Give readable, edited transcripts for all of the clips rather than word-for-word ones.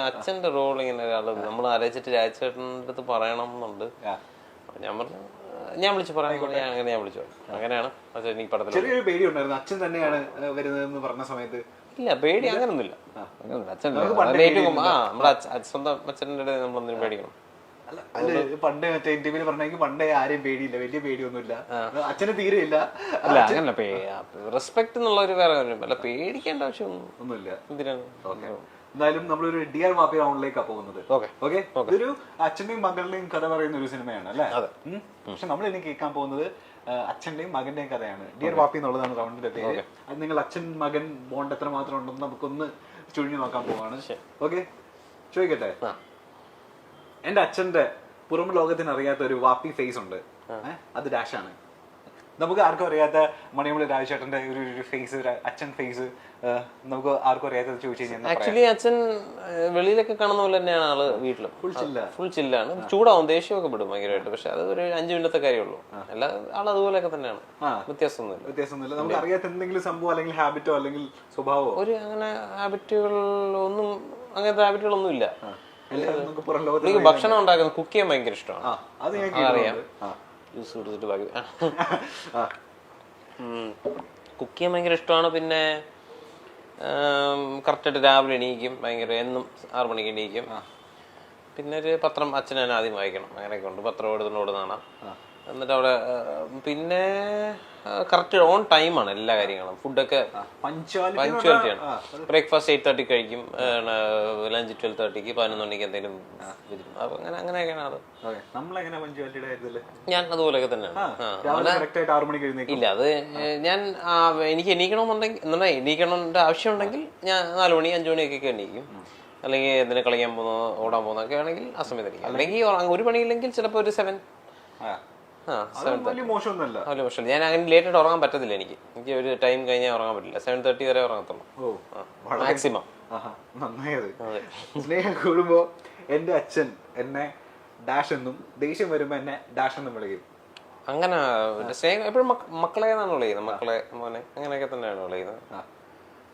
അച്ഛന്റെ റോൾ ഇങ്ങനെ ഒരാള് നമ്മൾ ആലോചിച്ചിട്ട് രാജേട്ടൻ്റെ അടുത്ത് പറയണം എന്നുണ്ട്. ഞാൻ പറഞ്ഞു ഞാൻ വിളിച്ചു പറയാൻ ഞാൻ വിളിച്ചു. അങ്ങനെയാണ് ഈ പടത്തിൽ ചെറിയൊരു പേടി ഉണ്ടായിരുന്നു അച്ഛൻ തന്നെയാണ് വരുന്നതെന്ന് പറഞ്ഞ സമയത്ത്. ഇല്ല പേടി അങ്ങനൊന്നുമില്ല. അച്ഛൻ നമ്മുടെ സ്വന്തം അച്ഛൻ്റെ നമ്മളൊന്നിനും പേടിക്കണം. പണ്ട് മറ്റേ ഇന്റർവ്യൂല് പറഞ്ഞെങ്കിൽ പണ്ടേ ആരെയും പേടിയില്ല, വലിയ പേടിയൊന്നുമില്ല, അച്ഛന് തീരെ ഇല്ല. അല്ല അങ്ങനെ റെസ്പെക്ട് എന്നുള്ള ഒരു വേറെ കാര്യം അല്ല, പേടിക്കേണ്ട ആവശ്യമൊന്നുമില്ല. എന്തിനാണ്? എന്തായാലും നമ്മളൊരു ഡിയർ വാപ്പി റൗണ്ടിലേക്കാണ് പോകുന്നത്. ഓക്കെ, ഇതൊരു അച്ഛന്റെയും മകളുടെയും കഥ പറയുന്ന ഒരു സിനിമയാണ് അല്ലേ? പക്ഷെ നമ്മൾ ഇനി കേൾക്കാൻ പോകുന്നത് അച്ഛന്റെയും മകന്റെയും കഥയാണ്. ഡിയർ വാപ്പി എന്നുള്ളതാണ് റൗണ്ടിന്റെ പേര്. അത് നിങ്ങൾ അച്ഛൻ മകൻ ബോണ്ട് എത്ര മാത്രം ഉണ്ടെന്ന് നമുക്കൊന്ന് ചുഴിഞ്ഞു നോക്കാൻ പോവാണ്. ഓക്കെ, ചോദിക്കട്ടെ, എന്റെ അച്ഛന്റെ പുറം ലോകത്തിന് അറിയാത്ത ഒരു വാപ്പി ഫേസ് ഉണ്ട്, അത് ഡാഷാണ്. നമുക്ക് ആർക്കും അറിയാത്ത മണിയമ്പളി രാജേട്ടന്റെ ഒരു ഫേസ്, അച്ഛൻ ഫേസ് നമുക്ക് ആർക്കും അറിയാത്തത് ചോദിച്ചു കഴിഞ്ഞാൽ ആക്ച്വലി അച്ഛൻ വെളിയിലൊക്കെ കാണുന്ന പോലെ തന്നെയാണ് ആള്. വീട്ടിലും ഫുൾ ചില്ലാണ്. ചൂടാവും, ദേഷ്യമൊക്കെ വിടും ഭയങ്കരമായിട്ട്. പക്ഷെ അത് ഒരു 5 മിനിറ്റത്തെ കാര്യമുള്ളൂ. എല്ലാ ആൾ അതുപോലെയൊക്കെ തന്നെയാണ്, വ്യത്യാസമൊന്നുമില്ല. നമുക്ക് അറിയാത്ത എന്തെങ്കിലും സംഭവം അല്ലെങ്കിൽ ഹാബിറ്റോ അല്ലെങ്കിൽ സ്വഭാവമോ ഒരു അങ്ങനെ ഹാബിറ്റുകളൊന്നും, അങ്ങനത്തെ ഹാബിറ്റുകളൊന്നും ഇല്ല. എനിക്ക് ഭക്ഷണം ഉണ്ടാക്കുന്നത് കുക്ക് ചെയ്യാൻ ഭയങ്കര ഇഷ്ടമാണ്. അറിയാം, ജ്യൂസ് കൊടുത്തിട്ട് ബാക്കി കുക്ക് ചെയ്യാൻ ഭയങ്കര ഇഷ്ടമാണ്. പിന്നെ കറക്റ്റായിട്ട് രാവിലെ എണീക്കും, ഭയങ്കര എന്നും 6 മണിക്ക് എണീക്കും. പിന്നെ ഒരു പത്രം അച്ഛനെ ആദ്യം വായിക്കണം, അങ്ങനെയൊക്കെ ഉണ്ട്. പത്രം എടുത്തുകൊണ്ട് കാണാം. എന്നിട്ട് അവിടെ പിന്നെ കറക്റ്റ് ഓൺ ടൈമാണ് എല്ലാ കാര്യങ്ങളും. ഫുഡൊക്കെ പഞ്ച്വാലിറ്റിയാണ്. ബ്രേക്ക്ഫാസ്റ്റ് 8:30 കഴിക്കും, ലഞ്ച് 12:30, 11 മണിക്ക് എന്തെങ്കിലും വരും. അപ്പൊ അങ്ങനെയൊക്കെയാണ് അത്. ഞാൻ അതുപോലെയൊക്കെ തന്നെയാണ്. ഇല്ല, അത് ഞാൻ എനിക്ക് എണീക്കണമെന്നുണ്ടെങ്കിൽ എണീക്കണമെന്റെ ആവശ്യം ഉണ്ടെങ്കിൽ ഞാൻ 4 മണി 5 മണിയൊക്കെ എണീക്കും. അല്ലെങ്കിൽ എന്തിനാ കളിക്കാൻ പോകുന്നോ ഓടാൻ പോകുന്നതൊക്കെ ആണെങ്കിൽ ആ സമയത്ത് എണീക്കും. അല്ലെങ്കിൽ ഒരു പണിയില്ലെങ്കിൽ ചിലപ്പോൾ ഒരു 7. ഞാൻ അങ്ങനെ ലേറ്റ് ആയിട്ട് ഉറങ്ങാൻ പറ്റത്തില്ല. എനിക്ക് ഒരു ടൈം കഴിഞ്ഞാൽ ഉറങ്ങാൻ പറ്റില്ല. 7:30 വരെ ഉറങ്ങത്തുള്ളൂ മാക്സിമം. സ്നേഹം കൂടുമ്പോ എന്റെ അച്ഛൻ എന്നെ ഡാഷ് എന്നും ദേഷ്യം വരുമ്പോ എന്നെ ഡാഷ് എന്നും വിളിക്കും. അങ്ങനെ സ്നേഹം എപ്പോഴും മക്കളെ എന്നാണ് വിളിക്കുന്നത്. മക്കളെ മോനെ അങ്ങനെയൊക്കെ തന്നെയാണ് വിളിക്കുന്നത്.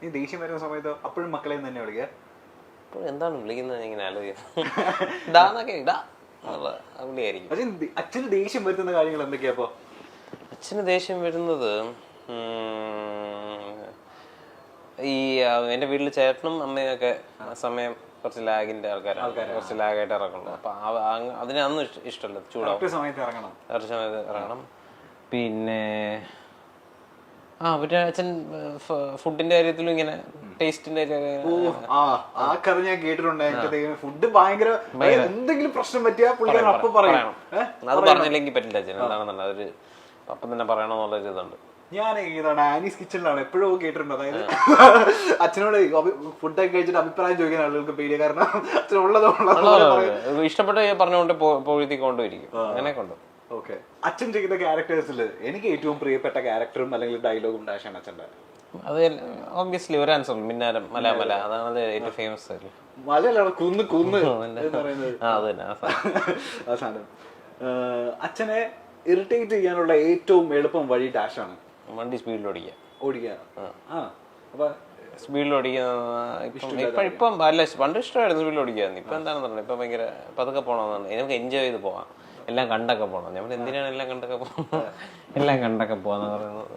നീ ദേഷ്യം വരുന്ന സമയത്ത് അപ്പോഴും മക്കളെ തന്നെ വിളിക്കുക? ഇപ്പോഴും എന്താണ് വിളിക്കുന്നത് ഇങ്ങനെ ആലോചിക്കും. അച്ഛന് ദേഷ്യം വരുത്തുന്ന കാര്യങ്ങൾ എന്തൊക്കെയാ? അപ്പൊ അച്ഛന് ദേഷ്യം വരുന്നത് ഈ എന്റെ വീട്ടിൽ ചേട്ടനും അമ്മയൊക്കെ സമയം കുറച്ച് ലാഗിന്റെ ആൾക്കാരാണ്, കുറച്ച് ലാഗായിട്ട് ഇറങ്ങണം. അപ്പൊ അതിനൊന്നും ഇഷ്ടമല്ല, ചൂടാവും, സമയത്ത് ഇറങ്ങണം. പിന്നെ അവരുടെ അച്ഛൻ ഫുഡിന്റെ കാര്യത്തിലും ഇങ്ങനെ ടേസ്റ്റിന്റെ ആ കഥ ഞാൻ കേട്ടിട്ടുണ്ട്. ഫുഡ് ഭയങ്കര എന്തെങ്കിലും പ്രശ്നം പറ്റിയാ അപ്പം പറയണം. അത് പറഞ്ഞില്ലെങ്കിൽ പറ്റില്ല അച്ഛൻ എന്താണെന്നുണ്ട്, അതൊരു അപ്പം തന്നെ പറയണമെന്നുള്ളൊരു ഇതുണ്ട്. ഞാൻ ഇതാണ് ആനീസ് കിച്ചണിലാണ് എപ്പോഴും കേട്ടിട്ടുണ്ട്. അതായത് അച്ഛനോട് ഫുഡൊക്കെ കഴിച്ചിട്ട് അഭിപ്രായം ചോദിക്കുന്ന ആളുകൾക്ക് പേടിയ, കാരണം അച്ഛനുള്ളത് ഇഷ്ടപ്പെട്ട പറഞ്ഞുകൊണ്ട് പൊഴുത്തിക്കൊണ്ടിരിക്കും. അങ്ങനെ കൊണ്ട്. ഓക്കെ, അച്ഛൻ ചെയ്യുന്ന ക്യാരക്ടേഴ്സിൽ എനിക്ക് ഏറ്റവും പ്രിയപ്പെട്ട ക്യാരക്ടറും അല്ലെങ്കിൽ ഡയലോഗും ഡാഷാണ് അച്ഛൻ്റെ. അത് ഒബ്വിയസ്ലി ഒരു ആൻസർ, മിന്നാരം മല അതാണ് ഏറ്റവും ഫേമസ്. മലയല്ല, കുന്ന് ആ സാധനം. അച്ഛനെ ഇറിറ്റേറ്റ് ചെയ്യാനുള്ള ഏറ്റവും എളുപ്പം വഴി ഡാഷാണ്. വണ്ടി സ്പീഡിൽ ഓടിക്കുക. അപ്പൊ സ്പീഡിൽ ഓടിക്കുക ഇപ്പം അല്ല, പണ്ട് ഇഷ്ടമായിരുന്നു സ്പീഡിൽ ഓടിക്കാന്ന്. ഇപ്പൊ എന്താണെന്ന് പറഞ്ഞത്, ഇപ്പൊ ഭയങ്കര പതുക്കെ പോകണമെന്നാണ്. നമുക്ക് എൻജോയ് ചെയ്ത് പോവാം, എല്ലാം കണ്ടൊക്കെ പോകണം. നമ്മൾ എന്തിനാണ് എല്ലാം കണ്ടൊക്കെ പോവാന്ന് പറയുന്നത്.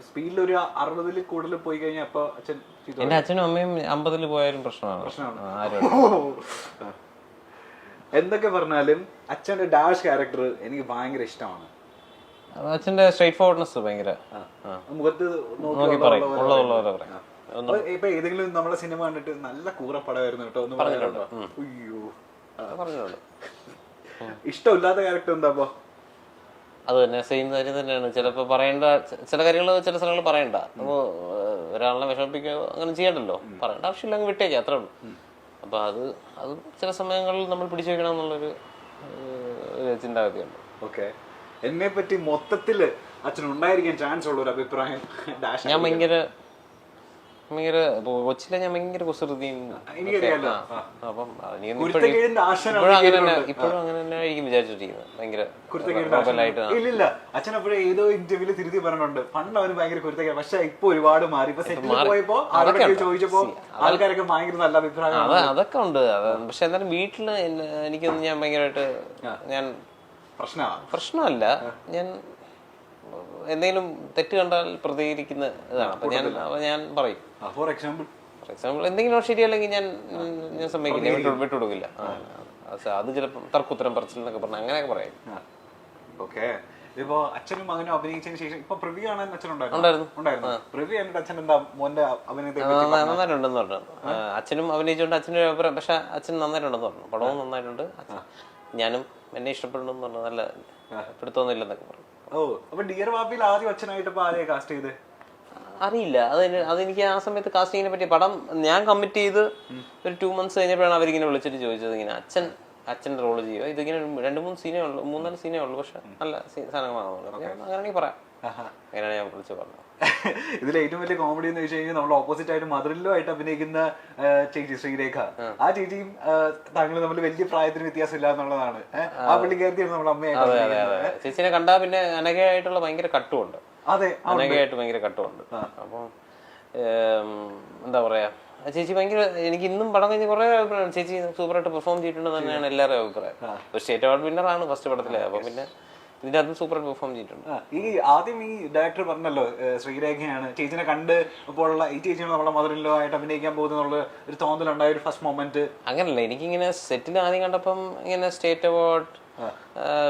സ്പീഡിൽ ഒരു 60 കൂടുതൽ പോയി കഴിഞ്ഞാൽ അപ്പൊ അച്ഛൻ, എന്റെ അച്ഛനും അമ്മയും 50 പോയാലും പ്രശ്നമാണ്. എന്തൊക്കെ പറഞ്ഞാലും അച്ഛന്റെ ഡാഷ് ക്യാരക്ടർ എനിക്ക് ഭയങ്കര ഇഷ്ടമാണ്. അച്ഛന്റെ സ്ട്രേറ്റ് ഫോർവേഡ്നെസ് ഭയങ്കര മുഖത്ത് നോക്കി പറയും, ഉള്ളതുള്ളവരെ പറയാം. ഇപ്പൊ ഏതെങ്കിലും നമ്മളെ സിനിമ കണ്ടിട്ട് നല്ല കൂറപ്പടമായിരുന്നു കേട്ടോ എന്ന് പറഞ്ഞിട്ടുണ്ടോ? പറഞ്ഞിട്ടുണ്ട്. ഇഷ്ടമില്ലാത്ത ക്യാരക്ടർ എന്താ? അപ്പൊ അത് തന്നെ സെയിം കാര്യം തന്നെയാണ്. ചിലപ്പോ പറയേണ്ട ചില കാര്യങ്ങൾ ചില സ്ഥലങ്ങൾ പറയണ്ട, ഒരാളെ വിഷമിപ്പിക്കുകയോ അങ്ങനെ ചെയ്യണ്ടല്ലോ, പറയേണ്ട ആവശ്യമില്ല, അങ്ങ് വിട്ടേക്കാം, അത്രേ ഉള്ളൂ. അപ്പൊ അത് ചില സമയങ്ങളിൽ നമ്മൾ പിടിച്ചു വെക്കണം എന്നുള്ളൊരു ചിന്താഗതിയുണ്ട്. ഓക്കെ, എന്നെ പറ്റി മൊത്തത്തില് അച്ഛൻ ഉണ്ടായിരിക്കാൻ ചാൻസ് ഉള്ള ഒരു അഭിപ്രായം? ഞാൻ ഭയങ്കര ഭയങ്കര കൊച്ചിലെ ഞാൻ ഭയങ്കര കുസൃതിയും എനിക്കറിയാലോ. അപ്പം കുരുത്തക്കേടിന്റെ ആശാനാണ് ഇപ്പോഴും അങ്ങനെ തന്നെ ഇപ്പോഴും അങ്ങനെ തന്നെ ആയിരിക്കും വിചാരിച്ചിരിക്കുന്നത്. ഭയങ്കര കുരുത്തക്കേടിന്റെ ഇല്ലില്ല. അച്ഛൻ എപ്പോഴും ഏതോ ഇന്റർവ്യൂല് തിരുത്തി പറഞ്ഞിട്ടുണ്ട്, പണ്ട് അവന് ഭയങ്കര കുരുത്തക്കേട്, പക്ഷെ ഇപ്പൊ ഒരുപാട് മാറി. ഇപ്പൊ സെറ്റിൽ പോയപ്പോ ആൾക്കാരൊക്കെ ചോദിച്ചപ്പോ ആൾക്കാരൊക്കെ ഭയങ്കര നല്ല അഭിപ്രായം. അതൊക്കെ ഉണ്ട്. പക്ഷെ എന്നാലും വീട്ടില് എനിക്കൊന്നും ഞാൻ ഭയങ്കരമായിട്ട് ഞാൻ പ്രശ്നമല്ല. ഞാൻ എന്തെങ്കിലും തെറ്റ് കണ്ടാൽ പ്രതികരിക്കുന്ന ഇതാണ്. അപ്പൊ ഞാൻ പറയും. ഫോർ എക്സാമ്പിൾ എന്തെങ്കിലും ശരിയല്ലെങ്കിൽ ഞാൻ സമ്മതിക്കില്ല, വിട്ടുകൊടുക്കില്ല. അത് ചിലപ്പോൾ തർക്കുത്തരം പറച്ചിൽ എന്നൊക്കെ പറഞ്ഞാൽ അങ്ങനെയൊക്കെ പറയും. ഓക്കെ. ഇപ്പൊ അച്ഛനും മകനും അഭിനയിച്ചതിന് ശേഷം ഇപ്പൊ പ്രിവ്യൂ കാണാൻ അച്ഛനുണ്ടായിരുന്നു. പ്രിവ്യൂ എന്നിട്ട് അച്ഛൻ എന്താ മോന്റെ അഭിനയത്തെ നന്നായിട്ടുണ്ടെന്ന് പറഞ്ഞു. അച്ഛനും അഭിനയിച്ചുകൊണ്ട് അച്ഛൻ്റെ ഒരു അഭിപ്രായം. പക്ഷെ അച്ഛൻ നന്നായിട്ടുണ്ടെന്ന് പറഞ്ഞു. പടവും നന്നായിട്ടുണ്ട്. ഞാനും എന്നെ ഇഷ്ടപ്പെടുന്നു പറഞ്ഞു. നല്ല പിടുത്തൊന്നുമില്ലെന്നൊക്കെ പറഞ്ഞു. ഓ, അപ്പൊ ഡിയർ വാപ്പിയിൽ ആദ്യം അച്ഛനായിട്ട് ആരെയാ കാസ്റ്റ് ചെയ്ത്? അറിയില്ല. അതെനിക്ക് ആ സമയത്ത് കാസ്റ്റിങ്ങിനെ പറ്റി പടം ഞാൻ കമ്മിറ്റ് ചെയ്ത് ഒരു 2 months കഴിഞ്ഞപ്പോഴാണ് അവരിങ്ങനെ വിളിച്ചിട്ട് ചോദിച്ചത്, ഇങ്ങനെ അച്ഛൻ്റെ റോള് ചെയ്യുക, ഇതിങ്ങനെ 2-3 സീനേ ഉള്ളൂ, 3-4 സീനേ ഉള്ളൂ, പക്ഷെ നല്ല സാധനങ്ങളാണെന്ന് പറഞ്ഞു. അങ്ങനെയാണെങ്കിൽ പറയാം. അങ്ങനെയാണ് ഞാൻ വിളിച്ച് പറഞ്ഞത്. ഇതിൽ ഏറ്റവും വലിയ കോമഡി എന്ന് വെച്ച് കഴിഞ്ഞാൽ നമ്മൾ ഓപ്പോസിറ്റ് ആയിട്ട് മദറിലോ ആയിട്ട് അഭിനയിക്കുന്ന ചേച്ചി ശ്രീരേഖ, ആ ചേച്ചിയും താങ്കൾ തമ്മിൽ വലിയ പ്രായത്തിന് വ്യത്യാസം ഇല്ല എന്നുള്ളതാണ്. ആ പുള്ളിക്കാരത്തിയാണ് നമ്മുടെ അമ്മയായിട്ട്. ചേച്ചിനെ കണ്ടാൽ പിന്നെ അനഘയായിട്ടുള്ള ഭയങ്കര കട്ടുമുണ്ട്. അതെ, അനഘയായിട്ട് ഭയങ്കര കട്ടുമുണ്ട്. അപ്പം എന്താ പറയാ, ചേച്ചി ഭയങ്കര, എനിക്ക് ഇന്നും പടം കഴിഞ്ഞ് കുറെ അഭിപ്രായം, ചേച്ചി സൂപ്പറായിട്ട് പെർഫോം ചെയ്തിട്ടുണ്ടെന്ന് തന്നെയാണ് എല്ലാവരും അഭിപ്രായം. ഒരു സ്റ്റേറ്റ് അവാർഡ് വിന്നറാണ് ഫസ്റ്റ് പടത്തിലെ. അപ്പൊ പിന്നെ ഇതിന്റെ അതും സൂപ്പറായിട്ട് പെർഫോം ചെയ്തിട്ടുണ്ട്. ഈ ആദ്യം ഈ ഡയറക്ടർ പറഞ്ഞല്ലോ ശ്രീരേഖയാണ് ചേച്ചിനെ കണ്ട് ഇപ്പോൾ ഈ ചേച്ചിയാണ് നമ്മളെ മദറിലോ ആയിട്ട് അഭിനയിക്കാൻ പോകുന്നുള്ള ഒരു തോന്നലുണ്ടായ ഒരു ഫസ്റ്റ് മൊമെന്റ്. അങ്ങനല്ല, എനിക്കിങ്ങനെ സെറ്റിൽ ആദ്യം കണ്ടപ്പം ഇങ്ങനെ സ്റ്റേറ്റ് അവാർഡ്,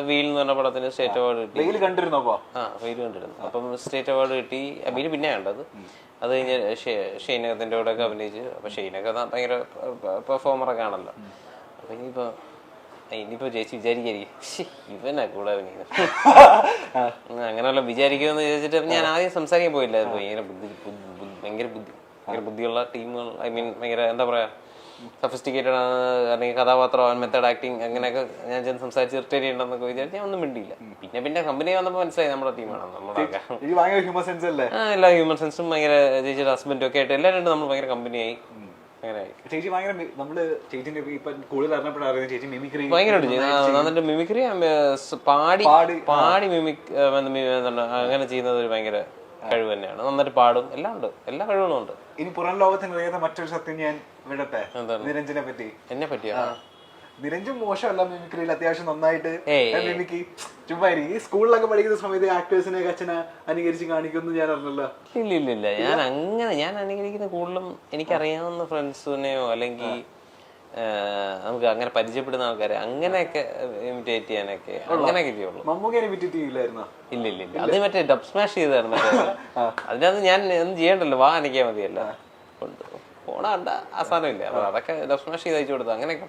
വീൽ എന്ന് പറഞ്ഞ പടത്തിന് സ്റ്റേറ്റ് അവാർഡ് കിട്ടി. വെയിൽ കണ്ടിരുന്നു. വെയിൽ കണ്ടിരുന്നു. അപ്പം സ്റ്റേറ്റ് അവാർഡ് കിട്ടി. വീല് പിന്നെ കണ്ടത്. അത് കഴിഞ്ഞ് ഷെയ്നകത്തിന്റെ കൂടെ ഒക്കെ അഭിനയിച്ചു. അപ്പൊ ഷെയ്നൊക്കെ ഭയങ്കര പെർഫോമറൊക്കെ ആണല്ലോ. അപ്പൊ ഇനിയിപ്പോ ചേച്ചി വിചാരിക്കായിരിക്കും ഇവനാ കൂടെ അഭിനയിക്കുന്നത് അങ്ങനെയുള്ള വിചാരിക്കുമെന്ന് വിചാരിച്ചിട്ട് ഞാൻ ആദ്യം സംസാരിക്കാൻ പോയില്ല. ഭയങ്കര ബുദ്ധിയുള്ള ടീമുകൾ, ഐ മീൻ ഭയങ്കര എന്താ പറയാ, സഫിസ്റ്റിക്കേറ്റഡ് ആണ്, അല്ലെങ്കിൽ കഥാപാത്രം, മെത്തേഡ് ആക്ടിങ്, അങ്ങനെയൊക്കെ ഞാൻ ചെന്ന് സംസാരിച്ച് ഇറിറ്റേറ്റ് ചെയ്യണ്ടെന്നൊക്കെ വിചാരിച്ച് ഞാൻ ഒന്നും മിണ്ടിയില്ല. പിന്നെ കമ്പനി വന്നപ്പോൾ മനസ്സിലായി നമ്മുടെ ടീമാണ്, എല്ലാ ഹ്യൂമൻ സെൻസും ഭയങ്കര, ചേച്ചിയുടെ ഹസ്ബൻഡും ഒക്കെ ആയിട്ട് എല്ലാവരും ഉണ്ട്. നമ്മൾ ഭയങ്കര കമ്പനിയായി. ചേച്ചി ഭയങ്കര നമ്മള് ചേച്ചിന്റെ ഇപ്പൊ കൂടുതൽ അറിഞ്ഞപ്പോഴാണ് ചേച്ചി മിമിക്രി ഭയങ്കരമായിട്ട് മിമിക്രി പാടി അങ്ങനെ ചെയ്യുന്നത് ഒരു ഭയങ്കര കഴിവ് തന്നെയാണ്. നന്നായിട്ട് പാടും, എല്ലാം ഉണ്ട്, എല്ലാ കഴിവുകളും ഉണ്ട്. ഇനി പുറം ലോകത്തിന് അറിയാത്ത മറ്റൊരു സത്യം ഞാൻ വിടട്ടെ, നിരഞ്ജനെ പറ്റി. എന്നെ പറ്റിയാ? നിരഞ്ജൻ മോശമല്ല മിമിക്രിയിൽ, അത്യാവശ്യം നന്നായിട്ട് മിമിക്രി. ചുമ്മാ ഈ സ്കൂളിലൊക്കെ പഠിക്കുന്ന സമയത്ത് ആക്ടേഴ്സിനെ അച്ഛനെ അനുകരിച്ച് കാണിക്കുന്നു ഞാൻ അറിഞ്ഞല്ലോ. ഇല്ല, ഞാൻ അനുകരിക്കുന്ന കൂടുതലും എനിക്കറിയാവുന്ന ഫ്രണ്ട്സിനെയോ അല്ലെങ്കിൽ നമുക്ക് അങ്ങനെ പരിചയപ്പെടുന്ന ആൾക്കാരെ അങ്ങനെയൊക്കെ ഇമിറ്റേറ്റ് ചെയ്യാനൊക്കെ അങ്ങനെയൊക്കെ ചെയ്യുള്ളൂ. മമ്മൂക്കനെ ഇമിറ്റേറ്റ് ചെയ്യില്ലായിരുന്നോ? ഇല്ല, അത് മറ്റേ ഡബ് സ്മാഷ് ചെയ്തായിരുന്നു. അതിനകത്ത് ഞാൻ ഒന്നും ചെയ്യണ്ടല്ലോ, വാ അനക്കിയാൽ മതിയല്ല, പോണ കണ്ട ആ സാധനം ഇല്ല. അപ്പൊ അതൊക്കെ ഡബ് സ്മാഷ് ചെയ്ത് അയച്ചു കൊടുത്തു, അങ്ങനെയൊക്കെ.